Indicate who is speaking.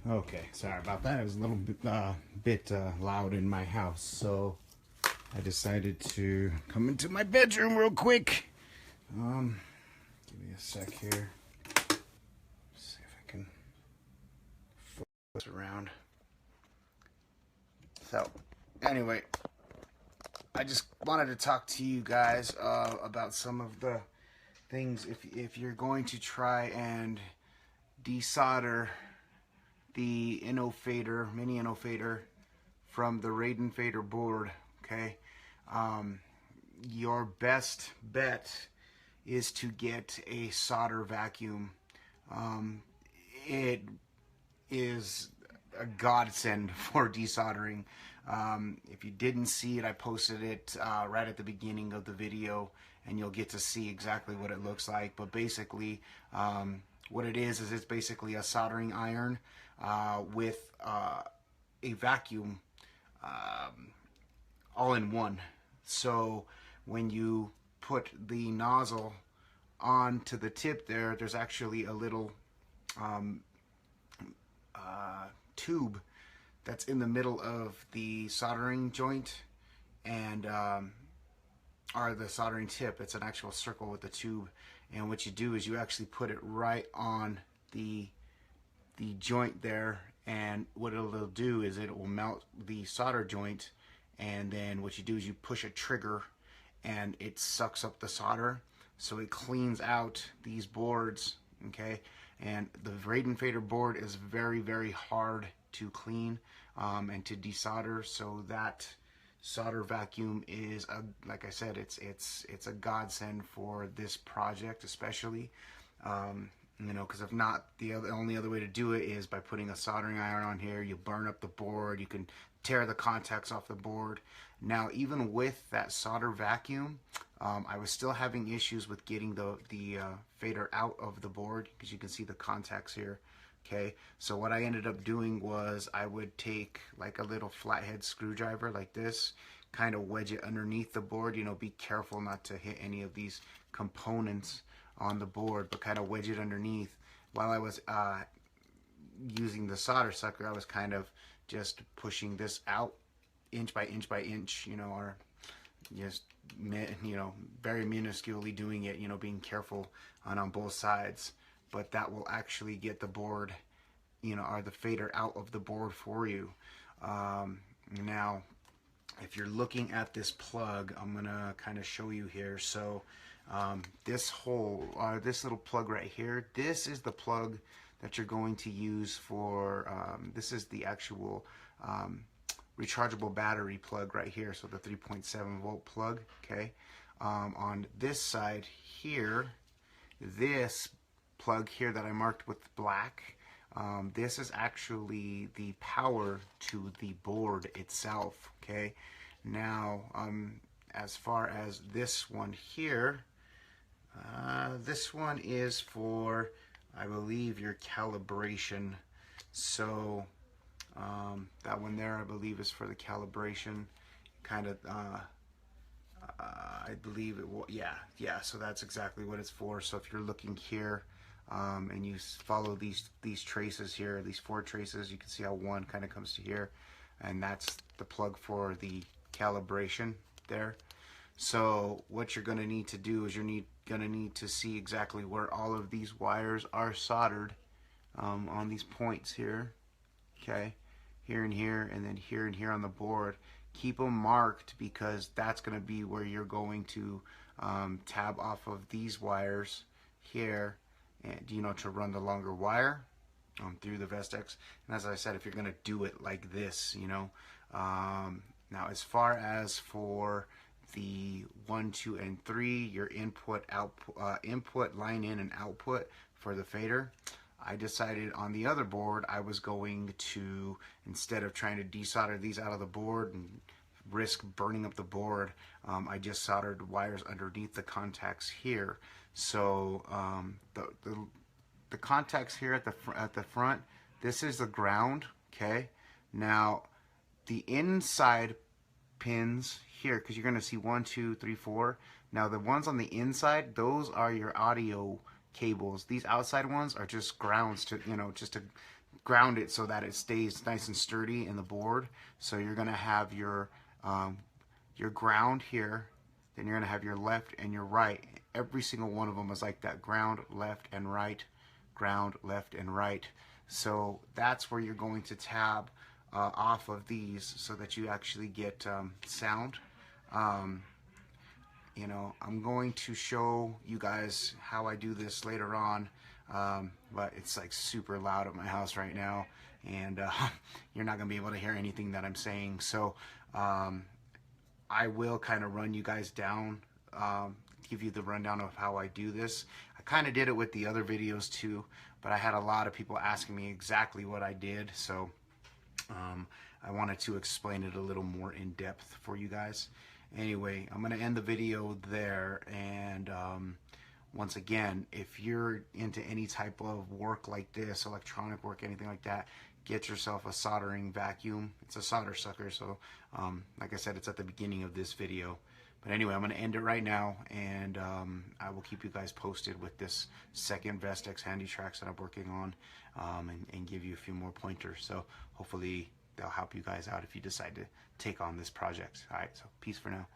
Speaker 1: Okay, sorry about that. It was a little bit loud in my house, so I decided to come into my bedroom real quick. Give me a sec here. See if I can flip this around. So, anyway, I just wanted to talk to you guys about some of the things if you're going to try and desolder the mini innovator from the Raiden fader board. Okay, your best bet is to get a solder vacuum. It is a godsend for desoldering. If you didn't see it, I posted it right at the beginning of the video, and you'll get to see exactly what it looks like. But basically, what it is it's basically a soldering iron with a vacuum all in one. So when you put the nozzle onto the tip there's actually a little tube that's in the middle of the soldering joint and or the soldering tip. It's an actual circle with the tube, and what you do is you actually put it right on the joint there, and what it'll do is it will melt the solder joint, and then what you do is you push a trigger and it sucks up the solder, so it cleans out these boards. Okay, and the Raiden fader board is very, very hard to clean and to desolder, so that solder vacuum is like I said, it's a godsend for this project, especially. You know, because if not, the only other way to do it is by putting a soldering iron on here. You burn up the board, you can tear the contacts off the board. Now, even with that solder vacuum, I was still having issues with getting the fader out of the board, because you can see the contacts here. Okay, so what I ended up doing was I would take like a little flathead screwdriver like this, kind of wedge it underneath the board. You know, be careful not to hit any of these components on the board, but kind of wedge it underneath. While I was using the solder sucker, I was kind of just pushing this out inch by inch by inch, you know, or just, you know, very minusculely doing it, you know, being careful on both sides. But that will actually get the board, you know, or the fader out of the board for you. Now, if you're looking at this plug, I'm gonna kind of show you here. So this hole, this little plug right here, this is the plug that you're going to use for, this is the actual rechargeable battery plug right here. So the 3.7 volt plug, okay? On this side here, this plug here that I marked with black, this is actually the power to the board itself, okay? Now, as far as this one here, this one is for, I believe, your calibration. So that one there, I believe, is for the calibration. Kind of, I believe it will. Yeah. So that's exactly what it's for. So if you're looking here, and you follow these traces here, these 4 traces, you can see how one kind of comes to here, and that's the plug for the calibration there. So what you're going to need to do is you're going to need to see exactly where all of these wires are soldered on these points here, okay, here and here, and then here and here on the board. Keep them marked, because that's going to be where you're going to tab off of these wires here, and, you know, to run the longer wire through the vestax. And as I said, if you're going to do it like this, you know. Now, as far as for the 1, 2, and 3, your input, output, input, line in, and output for the fader, I decided on the other board I was going to, instead of trying to desolder these out of the board and risk burning up the board, I just soldered wires underneath the contacts here. So the contacts here at the front, this is the ground, okay? Now, the inside pins here, because you're going to see 1, 2, 3, 4. Now the ones on the inside, those are your audio cables. These outside ones are just grounds to, just to ground it so that it stays nice and sturdy in the board. So you're going to have your ground here, then you're going to have your left and your right. Every single one of them is like that: ground, left and right, ground, left and right. So that's where you're going to tab off of these so that you actually get sound. I'm going to show you guys how I do this later on, but it's like super loud at my house right now, and you're not going to be able to hear anything that I'm saying. So I will kind of run you guys down, give you the rundown of how I do this. I kind of did it with the other videos too, but I had a lot of people asking me exactly what I did, so I wanted to explain it a little more in depth for you guys. Anyway, I'm going to end the video there, and once again, if you're into any type of work like this, electronic work, anything like that, get yourself a soldering vacuum. It's a solder sucker, so like I said, it's at the beginning of this video. But anyway, I'm going to end it right now, and I will keep you guys posted with this second vestax handy trax that I'm working on, and give you a few more pointers. So hopefully they'll help you guys out if you decide to take on this project. All right, so peace for now.